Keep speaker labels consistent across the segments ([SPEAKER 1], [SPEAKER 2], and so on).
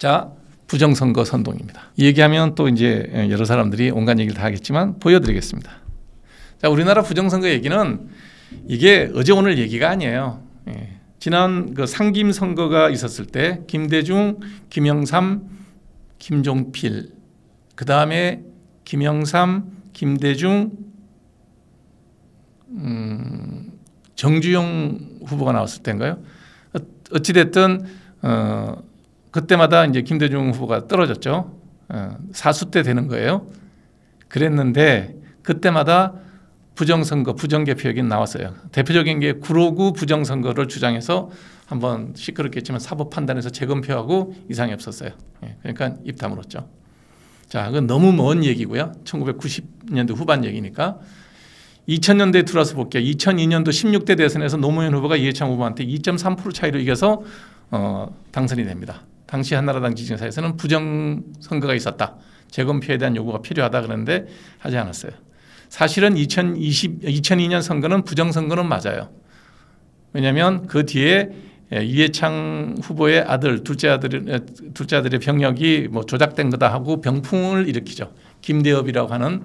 [SPEAKER 1] 자, 부정선거 선동입니다. 이 얘기하면 또 이제 여러 사람들이 온갖 얘기를 다 하겠지만 보여드리겠습니다. 자, 우리나라 부정선거 얘기는 이게 어제 오늘 얘기가 아니에요. 지난 그 상김 선거가 있었을 때 김대중, 김영삼, 김종필, 그 다음에 김영삼, 김대중, 정주영 후보가 나왔을 때인가요? 어찌됐든 그때마다 이제 김대중 후보가 떨어졌죠. 사수 때 되는 거예요. 그랬는데 그때마다 부정선거, 부정개표 얘기는 나왔어요. 대표적인 게 9.59 부정선거를 주장해서 한번 시끄럽게 했지만 사법 판단에서 재검표하고 이상이 없었어요. 그러니까 입 다물었죠. 자, 그건 너무 먼 얘기고요. 1990년대 후반 얘기니까. 2000년대에 들어와서 볼게요. 2002년도 16대 대선에서 노무현 후보가 이해창 후보한테 2.3% 차이로 이겨서 당선이 됩니다. 당시 한나라당 지지자에서는 부정선거가 있었다. 재검표에 대한 요구가 필요하다 그랬는데 하지 않았어요. 사실은 2002년 선거는 부정선거는 맞아요. 왜냐하면 그 뒤에 이해창 후보의 아들, 둘째 아들의 병역이 뭐 조작된 거다 하고 병풍을 일으키죠. 김대엽이라고 하는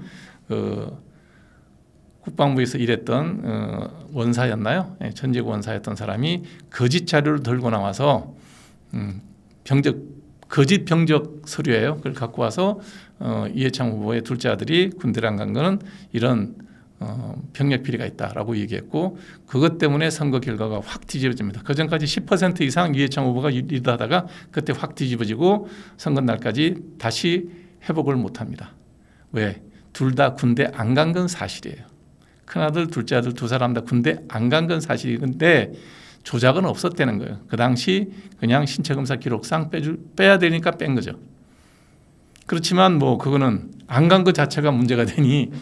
[SPEAKER 1] 국방부에서 일했던 원사였나요? 전직 원사였던 사람이 거짓 자료를 들고 나와서 거짓 병적 서류예요. 그걸 갖고 와서 이해창 후보의 둘째 아들이 군대를 안 간 거는 이런 병력 비리가 있다라고 얘기했고 그것 때문에 선거 결과가 확 뒤집어집니다. 그전까지 10% 이상 이해창 후보가 리드하다가 그때 확 뒤집어지고 선거 날까지 다시 회복을 못합니다. 왜? 둘 다 군대 안 간 건 사실이에요. 큰아들, 둘째 아들 두 사람 다 군대 안 간 건 사실인데 조작은 없었다는 거예요. 그 당시 그냥 신체검사 기록상 빼야 되니까 뺀 거죠. 그렇지만 뭐 그거는 안 간 것 자체가 문제가 되니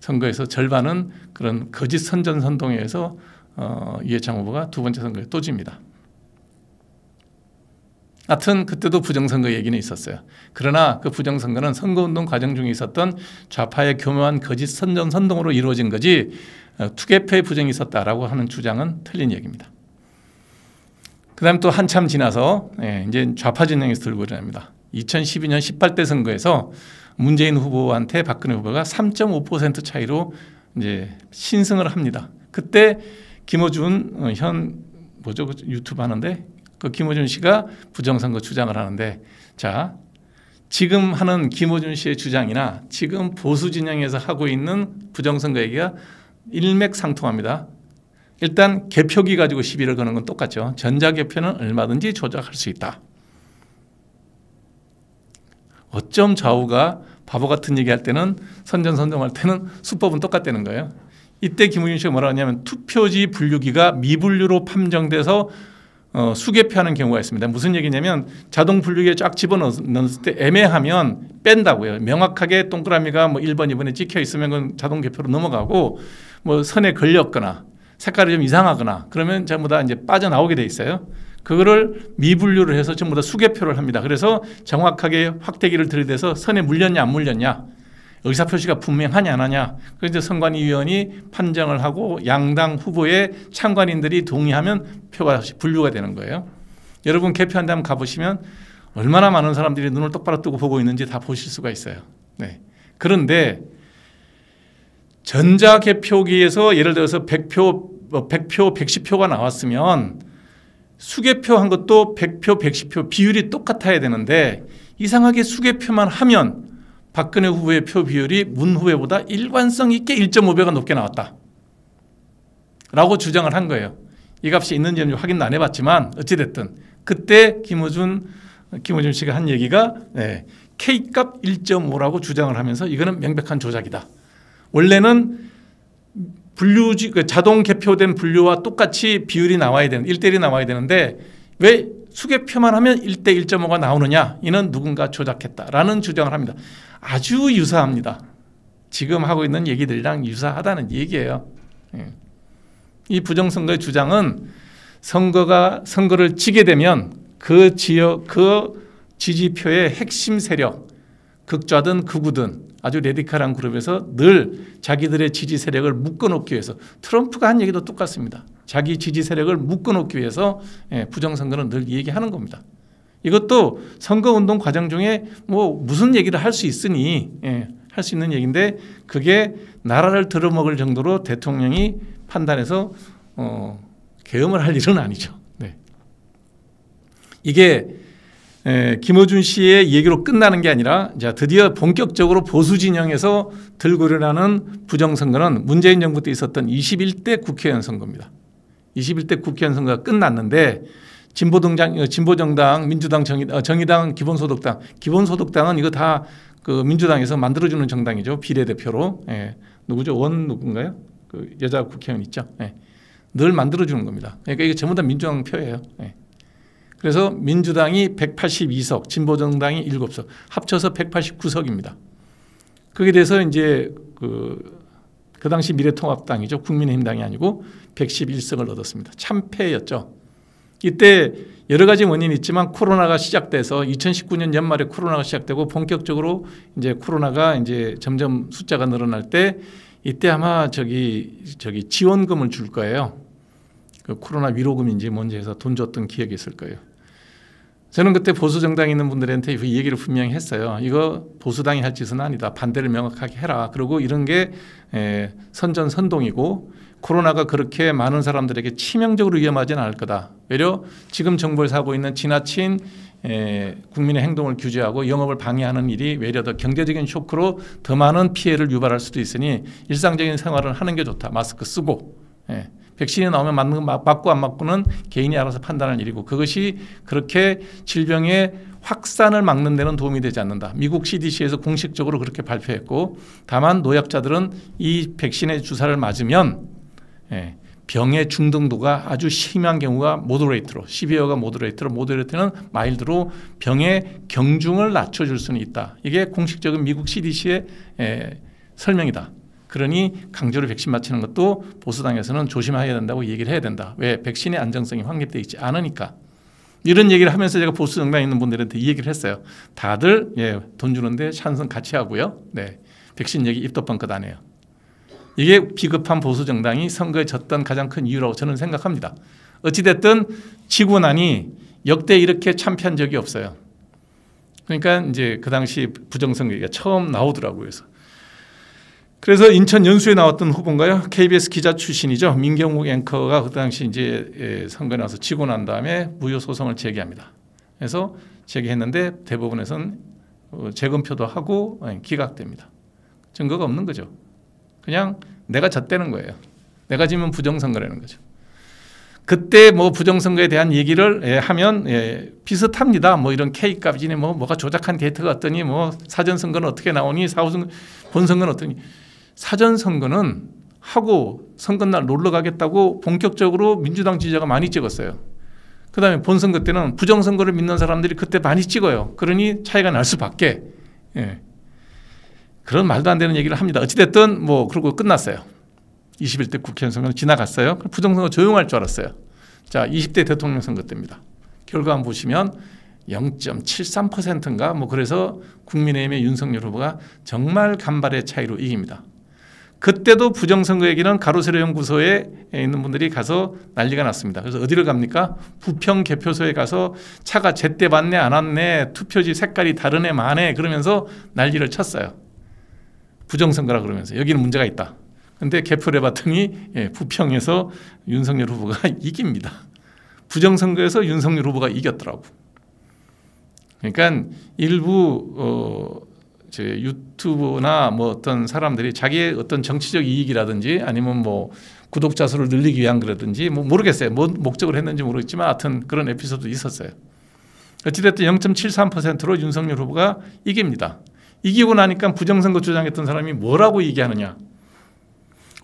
[SPEAKER 1] 선거에서 절반은 그런 거짓 선전선동에 의해서 이해창 후보가 두 번째 선거에 또 집니다. 하여튼 그때도 부정선거 얘기는 있었어요. 그러나 그 부정선거는 선거운동 과정 중에 있었던 좌파의 교묘한 거짓 선전선동으로 이루어진 거지 투개표의 부정이 있었다라고 하는 주장은 틀린 얘기입니다. 그 다음에 또 한참 지나서 이제 좌파 진영에서 들고 일어납니다. 2012년 18대 선거에서 문재인 후보한테 박근혜 후보가 3.5% 차이로 이제 신승을 합니다. 그때 김어준 유튜브 하는데 그 김어준 씨가 부정선거 주장을 하는데 자, 지금 하는 김어준 씨의 주장이나 지금 보수 진영에서 하고 있는 부정선거 얘기가 일맥상통합니다. 일단 개표기 가지고 시비를 거는 건 똑같죠. 전자개표는 얼마든지 조작할 수 있다. 어쩜 좌우가 바보 같은 얘기할 때는 선전선동할 때는 수법은 똑같다는 거예요. 이때 김우준 씨가 뭐라 하냐면 투표지 분류기가 미분류로 판정돼서 수개표하는 경우가 있습니다. 무슨 얘기냐면 자동 분류기에 쫙 집어넣었을 때 애매하면 뺀다고요. 명확하게 동그라미가 뭐 1번, 2번에 찍혀 있으면 그건 자동 개표로 넘어가고 뭐 선에 걸렸거나 색깔이 좀 이상하거나 그러면 전부 다 이제 빠져나오게 돼 있어요. 그거를 미분류를 해서 전부 다 수개표를 합니다. 그래서 정확하게 확대기를 들이대서 선에 물렸냐 안 물렸냐 의사표시가 분명하냐 안 하냐 그래서 선관위원이 판정을 하고 양당 후보의 참관인들이 동의하면 표가 분류가 되는 거예요. 여러분 개표한 데 한번 가보시면 얼마나 많은 사람들이 눈을 똑바로 뜨고 보고 있는지 다 보실 수가 있어요. 네. 그런데 전자개표기에서 예를 들어서 100표, 110표가 나왔으면 수개표한 것도 100표, 110표 비율이 똑같아야 되는데 이상하게 수개표만 하면 박근혜 후보의 표 비율이 문 후보보다 일관성 있게 1.5배가 높게 나왔다 라고 주장을 한 거예요. 이 값이 있는지는 확인도 안 해봤지만 어찌됐든 그때 김어준 씨가 한 얘기가 K값 1.5라고 주장을 하면서 이거는 명백한 조작이다. 원래는 자동 개표된 분류와 똑같이 비율이 나와야 되는 1대1이 나와야 되는데 왜 수개표만 하면 1대 1.5가 나오느냐 이는 누군가 조작했다라는 주장을 합니다. 아주 유사합니다. 지금 하고 있는 얘기들이랑 유사하다는 얘기예요. 이 부정선거의 주장은 선거를 지게 되면 그 지역 그 지지표의 핵심 세력 극좌든 극우든 아주 레디컬한 그룹에서 늘 자기들의 지지 세력을 묶어놓기 위해서 트럼프가 한 얘기도 똑같습니다. 자기 지지 세력을 묶어놓기 위해서 부정선거는 늘 얘기하는 겁니다. 이것도 선거운동 과정 중에 뭐 무슨 얘기를 할 수 있으니 할 수 있는 얘기인데 그게 나라를 들어먹을 정도로 대통령이 판단해서 계엄을 할 일은 아니죠. 네. 이게 김어준 씨의 얘기로 끝나는 게 아니라 자, 드디어 본격적으로 보수 진영에서 들고 일어나는 부정선거는 문재인 정부 때 있었던 21대 국회의원 선거입니다. 21대 국회의원 선거가 끝났는데 진보정당, 민주당, 정의당, 기본소득당은 이거 다 그 민주당에서 만들어주는 정당이죠. 비례대표로. 누구죠? 누군가요? 그 여자 국회의원 있죠. 늘 만들어주는 겁니다. 그러니까 이게 전부 다 민주당 표예요. 그래서 민주당이 182석, 진보정당이 7석, 합쳐서 189석입니다. 거기에 대해서 이제 그 당시 미래통합당이죠. 국민의힘당이 아니고 111석을 얻었습니다. 참패였죠. 이때 여러 가지 원인이 있지만 코로나가 시작돼서 2019년 연말에 코로나가 시작되고 본격적으로 이제 코로나가 이제 점점 숫자가 늘어날 때 이때 아마 저기 지원금을 줄 거예요. 그 코로나 위로금인지 뭔지 해서 돈 줬던 기억이 있을 거예요. 저는 그때 보수 정당에 있는 분들한테 이 얘기를 분명히 했어요. 이거 보수당이 할 짓은 아니다. 반대를 명확하게 해라. 그리고 이런 게 선전선동이고 코로나가 그렇게 많은 사람들에게 치명적으로 위험하지는 않을 거다. 외려 지금 정부에서 하고 있는 지나친 국민의 행동을 규제하고 영업을 방해하는 일이 외려 더 경제적인 쇼크로 더 많은 피해를 유발할 수도 있으니 일상적인 생활을 하는 게 좋다. 마스크 쓰고. 백신이 나오면 맞고 안 맞고는 개인이 알아서 판단할 일이고 그것이 그렇게 질병의 확산을 막는 데는 도움이 되지 않는다. 미국 CDC에서 공식적으로 그렇게 발표했고 다만 노약자들은 이 백신의 주사를 맞으면 병의 중등도가 아주 심한 경우가 모더레이트로, 시비어가 모더레이트로, 모더레이트는 마일드로 병의 경중을 낮춰줄 수는 있다. 이게 공식적인 미국 CDC의 설명이다. 그러니 강제로 백신 맞히는 것도 보수당에서는 조심해야 된다고 얘기를 해야 된다. 왜? 백신의 안정성이 확립되어 있지 않으니까. 이런 얘기를 하면서 제가 보수 정당에 있는 분들한테 이 얘기를 했어요. 다들 돈 주는데 찬성 같이 하고요. 백신 얘기 입도 뻥끗 안 해요. 이게 비겁한 보수 정당이 선거에 졌던 가장 큰 이유라고 저는 생각합니다. 어찌됐든 지고 나니 역대 이렇게 참패한 적이 없어요. 그러니까 이제 그 당시 부정선거가 처음 나오더라고요. 그래서 인천 연수에 나왔던 후보인가요? KBS 기자 출신이죠. 민경욱 앵커가 그 당시 이제 선거에 나와서 지고 난 다음에 무효 소송을 제기합니다. 그래서 제기했는데 대법원에서는 재검표도 하고 기각됩니다. 증거가 없는 거죠. 그냥 내가 졌다는 거예요. 내가 지면 부정선거라는 거죠. 그때 뭐 부정선거에 대한 얘기를 하면 비슷합니다. 뭐 이런 K값이니 뭐가 조작한 데이터가 어떠니 뭐 사전선거는 어떻게 나오니 본선거는 어떠니 사전선거는 하고 선거날 놀러 가겠다고 본격적으로 민주당 지지자가 많이 찍었어요. 그 다음에 본선거 때는 부정선거를 믿는 사람들이 그때 많이 찍어요. 그러니 차이가 날 수밖에. 그런 말도 안 되는 얘기를 합니다. 어찌됐든 뭐 그러고 끝났어요. 21대 국회의원 선거는 지나갔어요. 부정선거 조용할 줄 알았어요. 자, 20대 대통령 선거 때입니다. 결과 한번 보시면 0.73%인가 뭐 그래서 국민의힘의 윤석열 후보가 정말 간발의 차이로 이깁니다. 그때도 부정선거 얘기는 가로세로 연구소에 있는 분들이 가서 난리가 났습니다. 그래서 어디를 갑니까? 부평 개표소에 가서 차가 제때 왔네 안 왔네 투표지 색깔이 다르네 마네 그러면서 난리를 쳤어요. 부정선거라 그러면서 여기는 문제가 있다. 근데 개표를 해봤더니 부평에서 윤석열 후보가 이깁니다. 부정선거에서 윤석열 후보가 이겼더라고. 그러니까 일부 유튜브나 뭐 어떤 사람들이 자기의 어떤 정치적 이익이라든지 아니면 뭐 구독자 수를 늘리기 위한 거라든지 뭐 모르겠어요. 뭔 목적을 했는지 모르겠지만 하여튼 그런 에피소드 있었어요. 어찌됐든 0.73%로 윤석열 후보가 이깁니다. 이기고 나니까 부정선거 주장했던 사람이 뭐라고 얘기하느냐.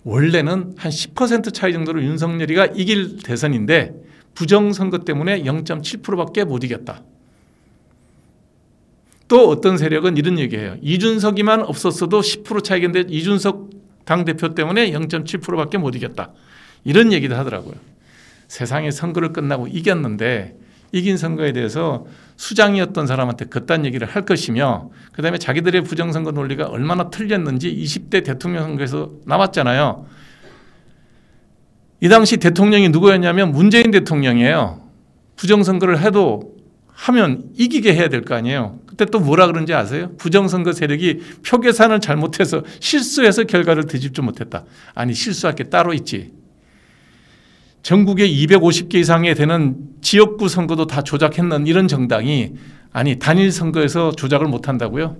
[SPEAKER 1] 원래는 한 10% 차이 정도로 윤석열이가 이길 대선인데 부정선거 때문에 0.7%밖에 못 이겼다. 또 어떤 세력은 이런 얘기해요. 이준석이만 없었어도 10% 차이인데 이준석 당대표 때문에 0.7%밖에 못 이겼다. 이런 얘기도 하더라고요. 세상에 선거를 끝나고 이겼는데 이긴 선거에 대해서 수장이었던 사람한테 그딴 얘기를 할 것이며 그다음에 자기들의 부정선거 논리가 얼마나 틀렸는지 20대 대통령 선거에서 나왔잖아요. 이 당시 대통령이 누구였냐면 문재인 대통령이에요. 부정선거를 해도 하면 이기게 해야 될 거 아니에요. 그때 또 뭐라 그런지 아세요? 부정선거 세력이 표 계산을 잘못해서 실수해서 결과를 뒤집지 못했다. 아니, 실수할 게 따로 있지. 전국에 250개 이상에 되는 지역구 선거도 다 조작했는 이런 정당이 아니 단일 선거에서 조작을 못한다고요?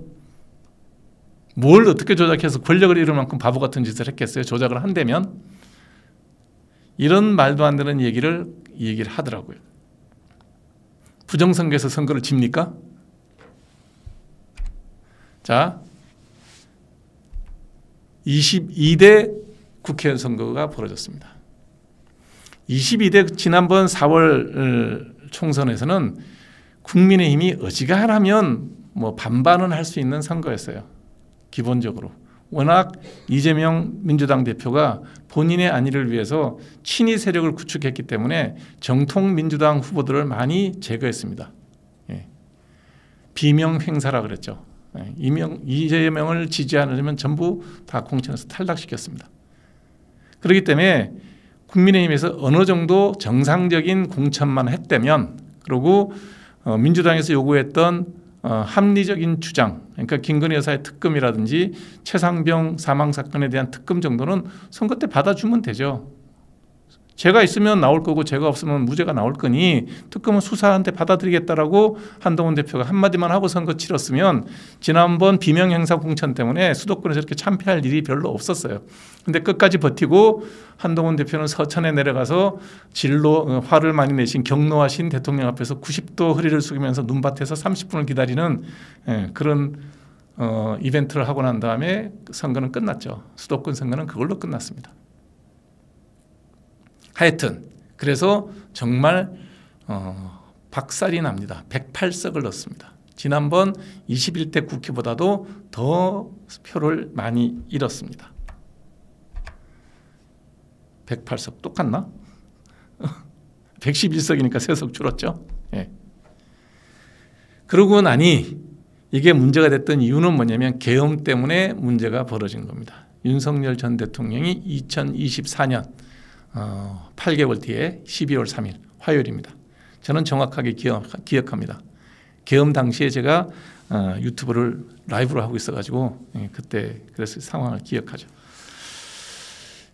[SPEAKER 1] 뭘 어떻게 조작해서 권력을 잃을 만큼 바보 같은 짓을 했겠어요? 조작을 한다면? 이런 말도 안 되는 얘기를 하더라고요. 부정선거에서 선거를 집니까? 자, 22대 국회의원 선거가 벌어졌습니다. 22대 지난번 4월 총선에서는 국민의힘이 어지간하면 뭐 반반은 할 수 있는 선거였어요. 기본적으로. 워낙 이재명 민주당 대표가 본인의 안위를 위해서 친이 세력을 구축했기 때문에 정통 민주당 후보들을 많이 제거했습니다. 예. 비명 행사라 그랬죠. 예. 이재명을 지지하려면 전부 다 공천에서 탈락시켰습니다. 그렇기 때문에 국민의힘에서 어느 정도 정상적인 공천만 했다면, 그리고 민주당에서 요구했던 합리적인 주장, 그러니까 김건희 여사의 특검이라든지 최상병 사망 사건에 대한 특검 정도는 선거 때 받아주면 되죠. 제가 있으면 나올 거고 제가 없으면 무죄가 나올 거니 특검은 수사한테 받아들이겠다라고 한동훈 대표가 한마디만 하고 선거 치렀으면 지난번 비명 행사 공천 때문에 수도권에서 이렇게 참패할 일이 별로 없었어요. 근데 끝까지 버티고 한동훈 대표는 서천에 내려가서 진로 화를 많이 내신 경로하신 대통령 앞에서 90도 허리를 숙이면서 눈밭에서 30분을 기다리는 그런 이벤트를 하고 난 다음에 선거는 끝났죠. 수도권 선거는 그걸로 끝났습니다. 하여튼 그래서 정말 박살이 납니다. 108석을 넣습니다. 지난번 21대 국회보다도 더 표를 많이 잃었습니다. 108석 똑같나? 111석이니까 3석 줄었죠. 예. 그러고 나니 이게 문제가 됐던 이유는 뭐냐면 계엄 때문에 문제가 벌어진 겁니다. 윤석열 전 대통령이 2024년 8개월 뒤에 12월 3일 화요일입니다. 저는 정확하게 기억합니다. 계엄 당시에 제가 유튜브를 라이브로 하고 있어가지고 그때 그래서 상황을 기억하죠.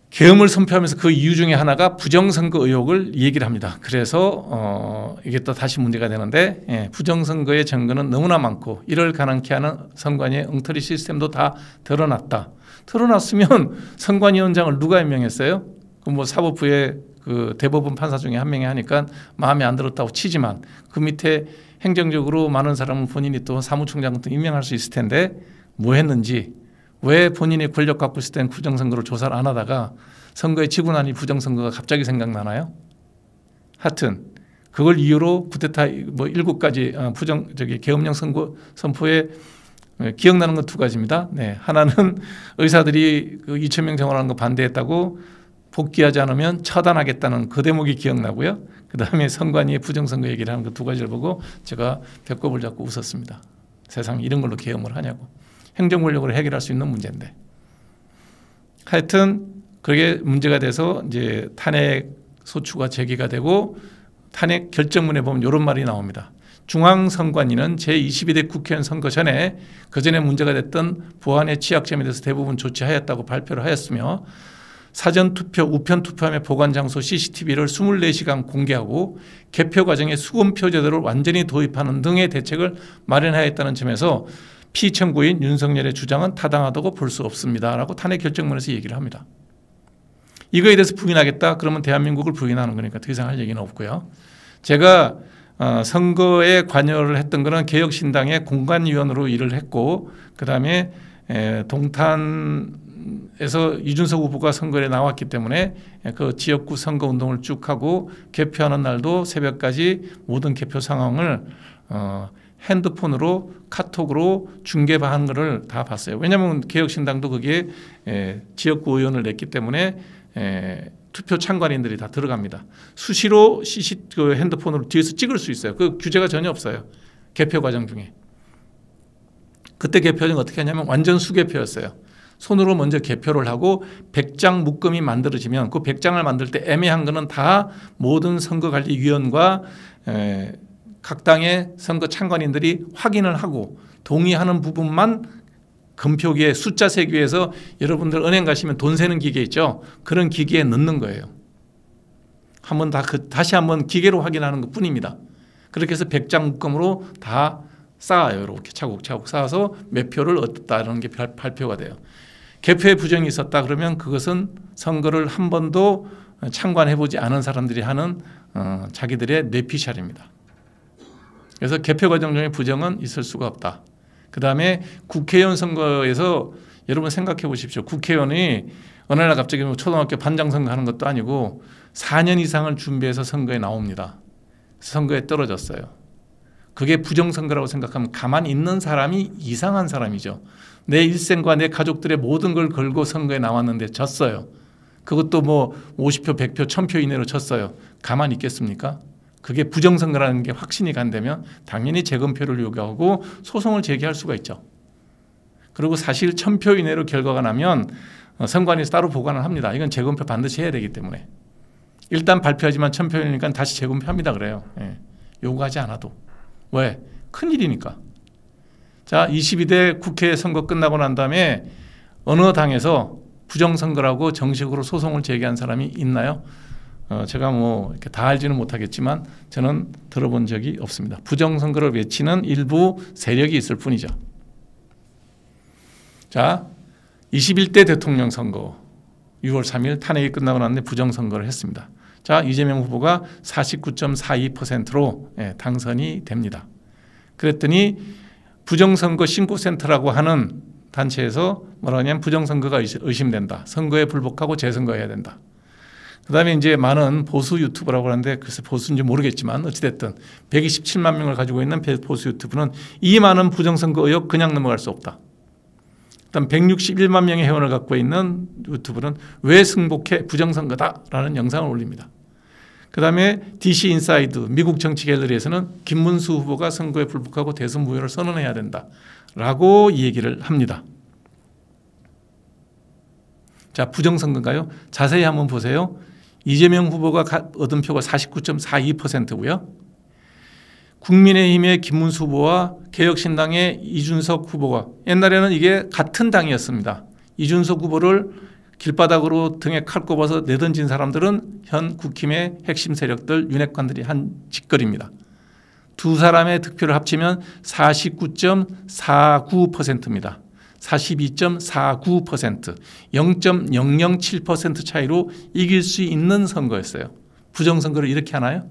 [SPEAKER 1] 계엄을 선포하면서 그 이유 중에 하나가 부정선거 의혹을 얘기를 합니다. 그래서 이게 또 다시 문제가 되는데 부정선거의 증거는 너무나 많고 이를 가능케 하는 선관위의 엉터리 시스템도 다 드러났다. 드러났으면 선관위원장을 누가 임명했어요? 뭐 사법부의 그 대법원 판사 중에 한 명이 하니까 마음에 안 들었다고 치지만 그 밑에 행정적으로 많은 사람은 본인이 또 사무총장 같은 임명할 수 있을 텐데 뭐 했는지, 왜 본인이 권력 갖고 있을 땐 부정선거를 조사를 안 하다가 선거에 지고 나니 부정선거가 갑자기 생각나나요? 하여튼 그걸 이유로 쿠데타 뭐 7가지 계엄령 선거 선포에 기억나는 건 2가지입니다. 네, 하나는 의사들이 그 2,000명 정원하는 거 반대했다고 복귀하지 않으면 처단하겠다는 그 대목이 기억나고요. 그 다음에 선관위의 부정선거 얘기를 하는 그 2가지를 보고 제가 배꼽을 잡고 웃었습니다. 세상에 이런 걸로 계엄을 하냐고. 행정권력으로 해결할 수 있는 문제인데. 하여튼 그게 문제가 돼서 이제 탄핵 소추가 제기가 되고 탄핵 결정문에 보면 이런 말이 나옵니다. 중앙선관위는 제22대 국회의원 선거 전에 그전에 문제가 됐던 보안의 취약점에 대해서 대부분 조치하였다고 발표를 하였으며 사전투표, 우편투표함의 보관장소 CCTV를 24시간 공개하고 개표 과정에 수검표 제도를 완전히 도입하는 등의 대책을 마련하였다는 점에서 피청구인 윤석열의 주장은 타당하다고 볼 수 없습니다. 라고 탄핵 결정문에서 얘기를 합니다. 이거에 대해서 부인하겠다? 그러면 대한민국을 부인하는 거니까 더 이상 할 얘기는 없고요. 제가 선거에 관여를 했던 거는 개혁신당의 공관위원으로 일을 했고 그다음에 동탄에서 이준석 후보가 선거에 나왔기 때문에 그 지역구 선거운동을 쭉 하고 개표하는 날도 새벽까지 모든 개표 상황을 핸드폰으로 카톡으로 중계하는 것을 다 봤어요. 왜냐하면 개혁신당도 그게 지역구 의원을 냈기 때문에 투표 참관인들이 다 들어갑니다. 수시로 그 핸드폰으로 뒤에서 찍을 수 있어요. 그 규제가 전혀 없어요. 개표 과정 중에. 그때 개표는 어떻게 하냐면 완전 수개표였어요. 손으로 먼저 개표를 하고 100장 묶음이 만들어지면 그 100장을 만들 때 애매한 거는 다 모든 선거관리위원과 각 당의 선거 참관인들이 확인을 하고 동의하는 부분만 금표기에 숫자 세기 위해서 여러분들 은행 가시면 돈 세는 기계 있죠. 그런 기계에 넣는 거예요. 한번 다시 한번 기계로 확인하는 것 뿐입니다. 그렇게 해서 100장 묶음으로 다 쌓아요. 이렇게 차곡차곡 쌓아서 몇 표를 얻었다는 게 발표가 돼요. 개표에 부정이 있었다 그러면 그것은 선거를 한 번도 참관해보지 않은 사람들이 하는 자기들의 뇌피셜입니다. 그래서 개표 과정 중에 부정은 있을 수가 없다. 그 다음에 국회의원 선거에서 여러분 생각해 보십시오. 국회의원이 어느 날 갑자기 초등학교 반장 선거 하는 것도 아니고 4년 이상을 준비해서 선거에 나옵니다. 선거에 떨어졌어요. 그게 부정선거라고 생각하면 가만히 있는 사람이 이상한 사람이죠. 내 일생과 내 가족들의 모든 걸 걸고 선거에 나왔는데 졌어요. 그것도 뭐 50표, 100표, 1000표 이내로 졌어요. 가만히 있겠습니까? 그게 부정선거라는 게 확신이 간다면 당연히 재검표를 요구하고 소송을 제기할 수가 있죠. 그리고 사실 1000표 이내로 결과가 나면 선관위에서 따로 보관을 합니다. 이건 재검표 반드시 해야 되기 때문에. 일단 발표하지만 1000표이니까 다시 재검표합니다. 그래요. 예. 요구하지 않아도. 왜? 큰일이니까. 자, 22대 국회 선거 끝나고 난 다음에 어느 당에서 부정선거라고 정식으로 소송을 제기한 사람이 있나요? 제가 뭐 이렇게 다 알지는 못하겠지만 저는 들어본 적이 없습니다. 부정선거를 외치는 일부 세력이 있을 뿐이죠. 자, 21대 대통령 선거 6월 3일 탄핵이 끝나고 났는데 부정선거를 했습니다. 자, 이재명 후보가 49.42%로 당선이 됩니다. 그랬더니 부정선거 신고센터라고 하는 단체에서 뭐라 하냐면 부정선거가 의심된다. 선거에 불복하고 재선거해야 된다. 그 다음에 이제 많은 보수 유튜브라고 하는데 글쎄 보수인지 모르겠지만 어찌됐든 127만 명을 가지고 있는 보수 유튜브는 이 많은 부정선거 의혹 그냥 넘어갈 수 없다. 그다음 161만 명의 회원을 갖고 있는 유튜브는 왜 승복해 부정선거다라는 영상을 올립니다. 그 다음에 DC 인사이드 미국 정치 갤러리에서는 김문수 후보가 선거에 불복하고 대선 무효를 선언해야 된다라고 얘기를 합니다. 자, 부정선거인가요? 자세히 한번 보세요. 이재명 후보가 얻은 표가 49.42%고요. 국민의힘의 김문수 후보와 개혁신당의 이준석 후보가 옛날에는 이게 같은 당이었습니다. 이준석 후보를 길바닥으로 등에 칼 꼽아서 내던진 사람들은 현 국힘의 핵심 세력들 윤핵관들이 한 짓거리입니다. 두 사람의 득표를 합치면 49.49%입니다. 42.49% 0.007% 차이로 이길 수 있는 선거였어요. 부정선거를 이렇게 하나요?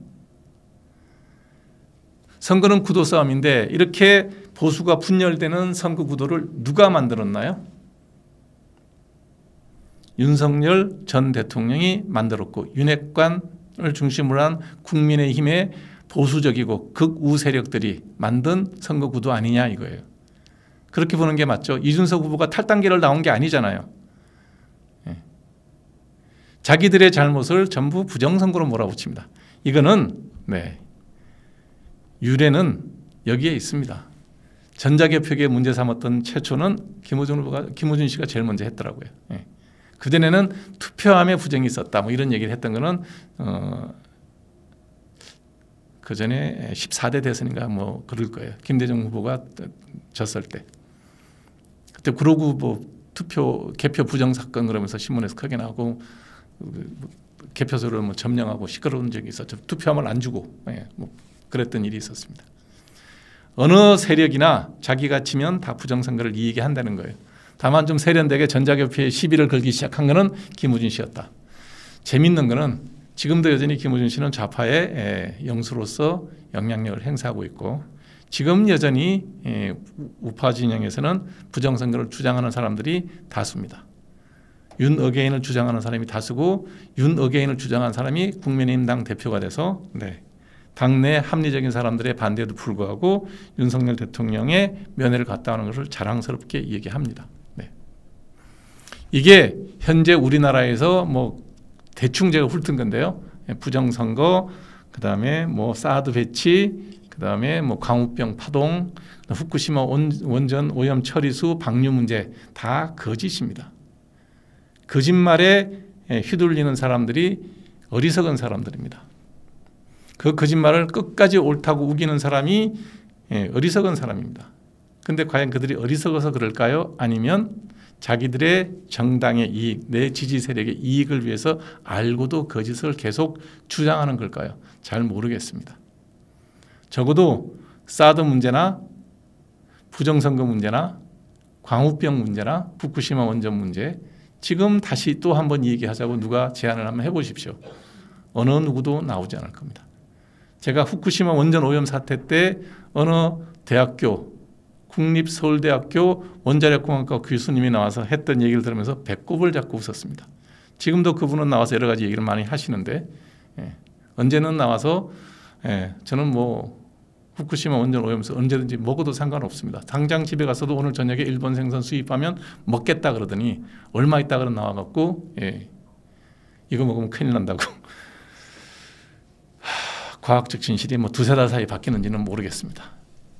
[SPEAKER 1] 선거는 구도 싸움인데 이렇게 보수가 분열되는 선거 구도를 누가 만들었나요? 윤석열 전 대통령이 만들었고 윤핵관을 중심으로 한 국민의힘의 보수적이고 극우 세력들이 만든 선거 구도 아니냐 이거예요. 그렇게 보는 게 맞죠. 이준석 후보가 탈당계를 나온 게 아니잖아요. 예. 자기들의 잘못을 전부 부정선거로 몰아붙입니다. 이거는 유래는 여기에 있습니다. 전자개표기에 문제 삼았던 최초는 김어준 씨가 제일 먼저 했더라고요. 예. 그전에는 투표함에 부정이 있었다 뭐 이런 얘기를 했던 거는 그전에 14대 대선인가 뭐 그럴 거예요. 김대중 후보가 졌을 때. 그때 그러고 뭐 개표 부정 사건 그러면서 신문에서 크게 나오고 개표소를 뭐 점령하고 시끄러운 적이 있었죠. 투표함을 안 주고 뭐 그랬던 일이 있었습니다. 어느 세력이나 자기가 치면 다 부정선거를 이기게 한다는 거예요. 다만 좀 세련되게 전자개표에 시비를 걸기 시작한 거는 김우준 씨였다. 재밌는 거는 지금도 여전히 김우준 씨는 좌파의 영수로서 영향력을 행사하고 있고 지금 여전히 우파 진영에서는 부정선거를 주장하는 사람들이 다수입니다. 윤어게인을 주장하는 사람이 다수고 윤어게인을 주장하는 사람이 국민의힘 당 대표가 돼서 당내 합리적인 사람들의 반대에도 불구하고 윤석열 대통령의 면회를 갔다 오는 것을 자랑스럽게 얘기합니다. 이게 현재 우리나라에서 뭐 대충 제가 훑은 건데요. 부정선거, 그 다음에 뭐 사드 배치, 그 다음에 뭐 광우병 파동, 후쿠시마 원전 오염 처리수 방류 문제 다 거짓입니다. 거짓말에 휘둘리는 사람들이 어리석은 사람들입니다. 그 거짓말을 끝까지 옳다고 우기는 사람이 어리석은 사람입니다. 근데 과연 그들이 어리석어서 그럴까요? 아니면 자기들의 정당의 이익, 내 지지 세력의 이익을 위해서 알고도 거짓을 계속 주장하는 걸까요? 잘 모르겠습니다. 적어도 사드 문제나 부정선거 문제나 광우병 문제나 후쿠시마 원전 문제, 지금 다시 또 한번 얘기하자고 누가 제안을 한번 해보십시오. 어느 누구도 나오지 않을 겁니다. 제가 후쿠시마 원전 오염 사태 때 어느 대학교, 국립서울대학교 원자력공학과 교수님이 나와서 했던 얘기를 들으면서 배꼽을 잡고 웃었습니다. 지금도 그분은 나와서 여러 가지 얘기를 많이 하시는데, 언제는 나와서 저는 뭐 후쿠시마 원전 오염수 언제든지 먹어도 상관없습니다. 당장 집에 가서도 오늘 저녁에 일본 생선 수입하면 먹겠다 그러더니 얼마 있다가 나와갖고 이거 먹으면 큰일 난다고. 과학적 진실이 뭐 두세 달 사이 바뀌는지는 모르겠습니다.